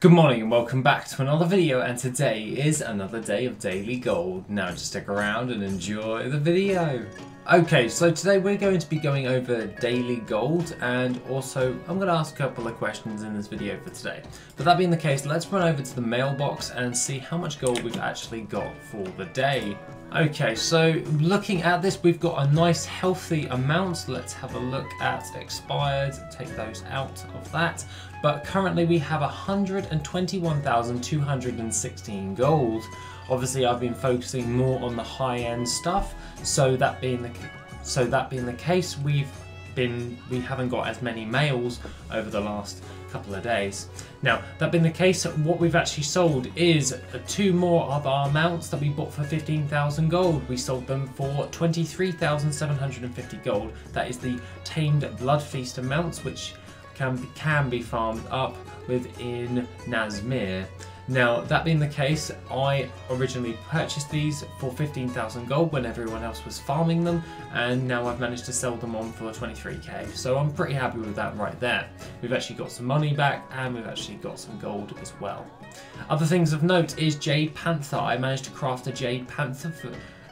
Good morning and welcome back to another video, and today is another day of daily gold. Now just stick around and enjoy the video. Okay, so today we're going to be going over daily gold, and also I'm going to ask a couple of questions in this video for today. But that being the case, let's run over to the mailbox and see how much gold we've actually got for the day. Okay, so looking at this, we've got a nice healthy amount. Let's have a look at expired, take those out of that. But currently we have 121,216 gold. Obviously I've been focusing more on the high-end stuff, so that being the case, we haven't got as many mails over the last couple of days. Now, that being the case, what we've actually sold is two more of our mounts that we bought for 15,000 gold. We sold them for 23,750 gold. That is the tamed Blood Feaster mounts, which can be farmed up within Nazmir. Now, that being the case, I originally purchased these for 15,000 gold when everyone else was farming them, and now I've managed to sell them on for 23k, so I'm pretty happy with that right there. We've actually got some money back, and we've actually got some gold as well. Other things of note is Jade Panther. I managed to craft a Jade Panther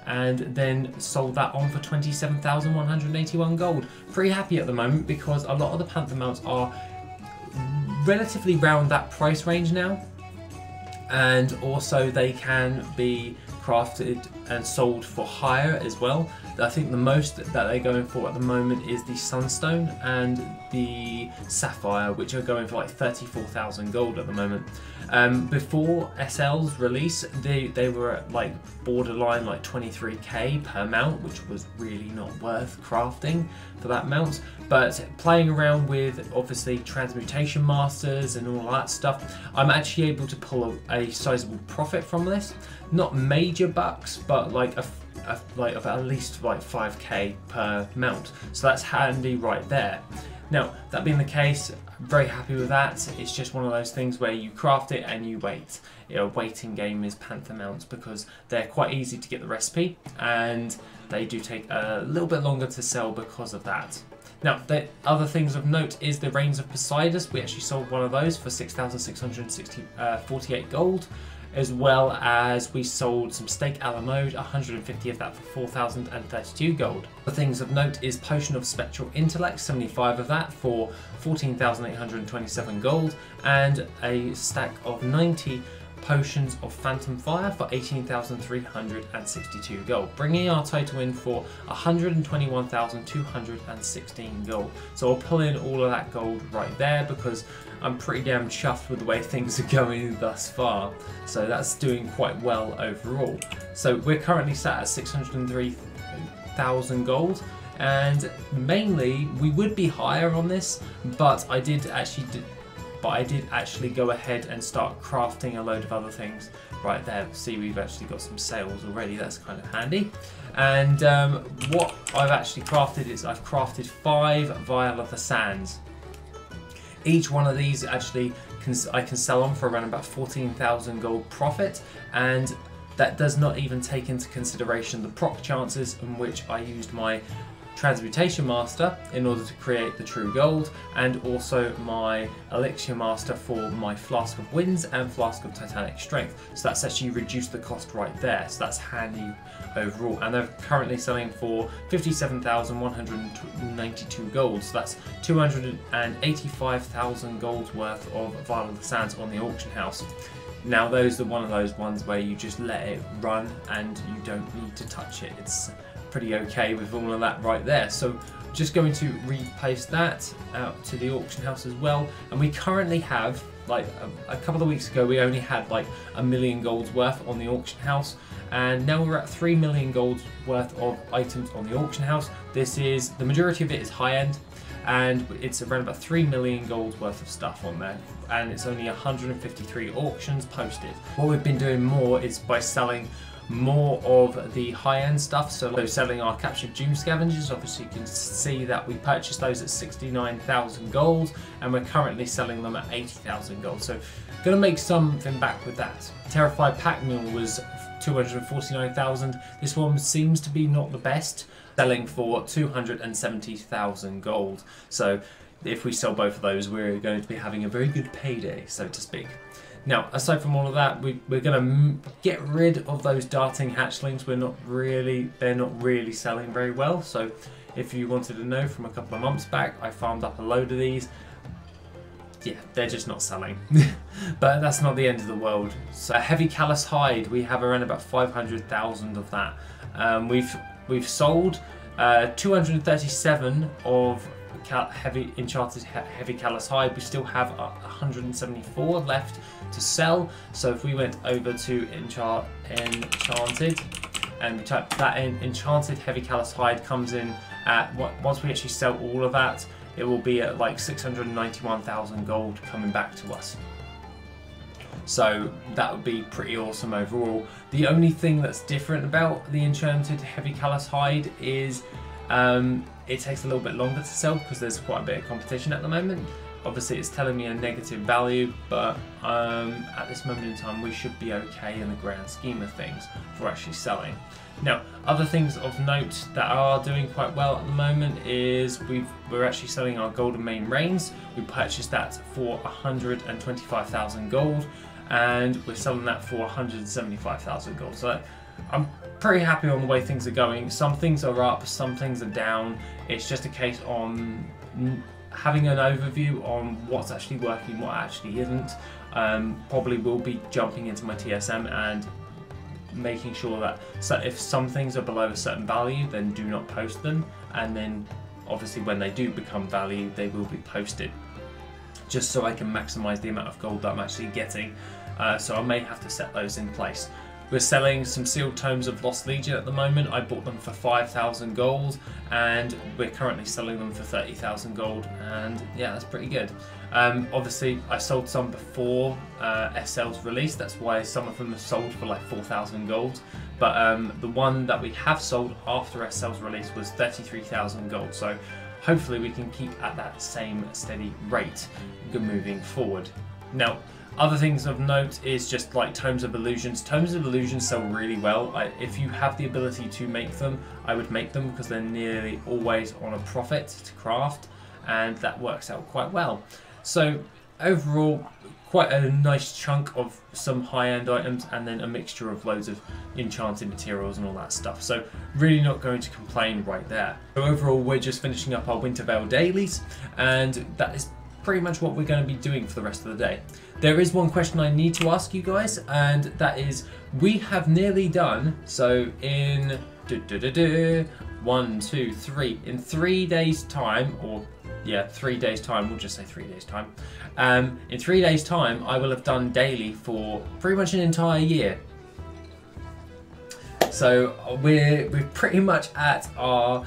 and then sold that on for 27,181 gold. Pretty happy at the moment because a lot of the Panther mounts are relatively around that price range now. And also they can be crafted and sold for higher as well. I think the most that they're going for at the moment is the Sunstone and the Sapphire, which are going for like 34,000 gold at the moment. Before SL's release, they were at like borderline like 23k per mount, which was really not worth crafting for that mount. But playing around with obviously transmutation masters and all that stuff, I'm actually able to pull a sizable profit from this. Not major bucks, but like of at least like 5k per mount. So that's handy right there. Now, that being the case, I'm very happy with that. It's just one of those things where you craft it and you wait. A waiting game is Panther mounts because they're quite easy to get the recipe, and they do take a little bit longer to sell because of that. Now, the other things of note is the Reigns of Poseidus. We actually sold one of those for 6,648 gold, as well as we sold some Stake Alamode, 150 of that for 4,032 gold. The things of note is Potion of Spectral Intellect, 75 of that for 14,827 gold, and a stack of 90 Potions of Phantom Fire for 18,362 gold, bringing our total in for 121,216 gold. So I'll pull in all of that gold right there because I'm pretty damn chuffed with the way things are going thus far. So that's doing quite well overall. So we're currently sat at 603,000 gold, and mainly we would be higher on this, but I did actually go ahead and start crafting a load of other things right there. See, we've actually got some sales already. That's kind of handy. And what I've actually crafted is I've crafted 5 Vial of the Sands. Each one of these actually I can sell on for around about 14,000 gold profit, and that does not even take into consideration the proc chances in which I used my Transmutation Master in order to create the true gold, and also my Elixir Master for my Flask of Winds and Flask of Titanic Strength. So that's actually reduced the cost right there, so that's handy overall. And they're currently selling for 57,192 gold, so that's 285,000 gold worth of Vial of the Sands on the auction house. Now those are one of those ones where you just let it run and you don't need to touch it. It's pretty okay with all of that right there. So just going to replace that out to the auction house as well. And we currently have, like a couple of weeks ago, we only had like 1 million gold's worth on the auction house, and now we're at 3 million gold's worth of items on the auction house. This is, the majority of it is high end, and it's around about 3 million gold's worth of stuff on there, and it's only 153 auctions posted. What we've been doing more is by selling more of the high-end stuff, so selling our captured Doom Scavengers. Obviously you can see that we purchased those at 69,000 gold, and we're currently selling them at 80,000 gold, so gonna make something back with that. Terrified Pack Mule was 249,000. This one seems to be not the best, selling for 270,000 gold. So if we sell both of those, we're going to be having a very good payday, so to speak. Now, aside from all of that, we're going to get rid of those darting hatchlings. They're not really selling very well. So if you wanted to know, from a couple of months back, I farmed up a load of these. Yeah, they're just not selling. But that's not the end of the world. So a heavy callous hide, we have around about 500,000 of that. We've sold 237 of enchanted heavy callous hide. We still have 174 left to sell. So if we went over to enchanted and we type that in, enchanted heavy callous hide comes in at once we actually sell all of that, it will be at like 691,000 gold coming back to us. So that would be pretty awesome overall. The only thing that's different about the enchanted heavy callous hide is it takes a little bit longer to sell because there's quite a bit of competition at the moment. Obviously it's telling me a negative value, but at this moment in time we should be okay in the grand scheme of things for actually selling. Now, other things of note that are doing quite well at the moment is we're actually selling our golden mane reins. We purchased that for 125,000 gold, and we're selling that for 175,000 gold. So I'm pretty happy on the way things are going. Some things are up, some things are down. It's just a case on having an overview on what's actually working, what actually isn't. Probably will be jumping into my TSM and making sure that if some things are below a certain value, then do not post them, and then obviously when they do become value, they will be posted, just so I can maximize the amount of gold that I'm actually getting. So I may have to set those in place. We're selling some sealed tomes of Lost Legion at the moment. I bought them for 5,000 gold, and we're currently selling them for 30,000 gold, and yeah, that's pretty good. Obviously I sold some before SL's release, that's why some of them are sold for like 4,000 gold, but the one that we have sold after SL's release was 33,000 gold, so hopefully we can keep at that same steady rate moving forward. Now, other things of note is just like Tomes of Illusions. Tomes of Illusions sell really well. If you have the ability to make them, I would make them because they're nearly always on a profit to craft, and that works out quite well. So overall, quite a nice chunk of some high-end items, and then a mixture of loads of enchanted materials and all that stuff. So really not going to complain right there. So overall, we're just finishing up our Wintervale dailies, and that is pretty much what we're going to be doing for the rest of the day. There is one question I need to ask you guys, and that is, we have nearly done, so in 1, 2, 3, in 3 days time, or yeah, 3 days time, we'll just say 3 days time. In 3 days time, I will have done daily for pretty much an entire year. So we're pretty much at our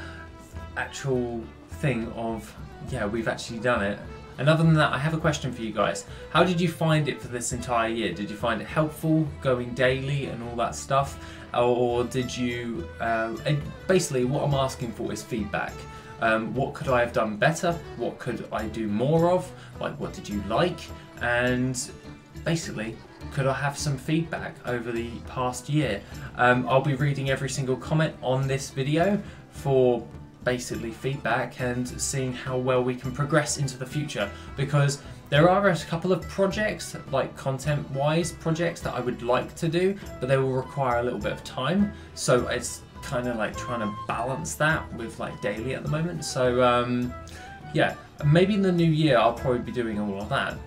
actual thing of, yeah, we've actually done it. And other than that, I have a question for you guys. How did you find it for this entire year? Did you find it helpful going daily and all that stuff? Or did you, basically what I'm asking for is feedback. What could I have done better? What could I do more of? Like, what did you like? And basically, could I have some feedback over the past year? I'll be reading every single comment on this video for basically feedback and seeing how well we can progress into the future, because there are a couple of projects, like content wise projects, that I would like to do, but they will require a little bit of time, so it's kind of like trying to balance that with like daily at the moment. So yeah, maybe in the new year I'll probably be doing all of that,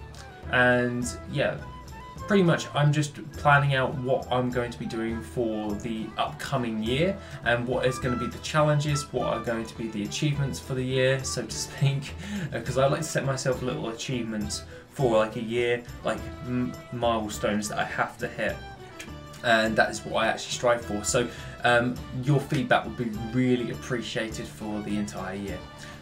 and yeah, pretty much I'm just planning out what I'm going to be doing for the upcoming year, and what is going to be the challenges, what are going to be the achievements for the year, so to speak, because I like to set myself little achievements for like a year, like milestones that I have to hit, and that is what I actually strive for. So your feedback would be really appreciated for the entire year.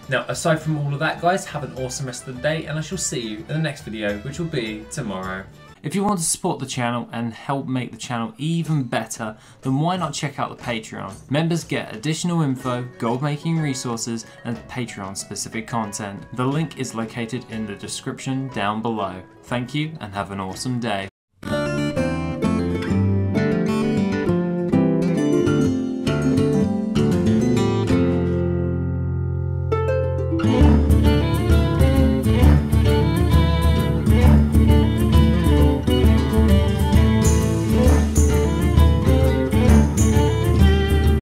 Now, aside from all of that, guys, have an awesome rest of the day, and I shall see you in the next video, which will be tomorrow. If you want to support the channel and help make the channel even better, then why not check out the Patreon? Members get additional info, gold making resources, and Patreon specific content. The link is located in the description down below. Thank you and have an awesome day.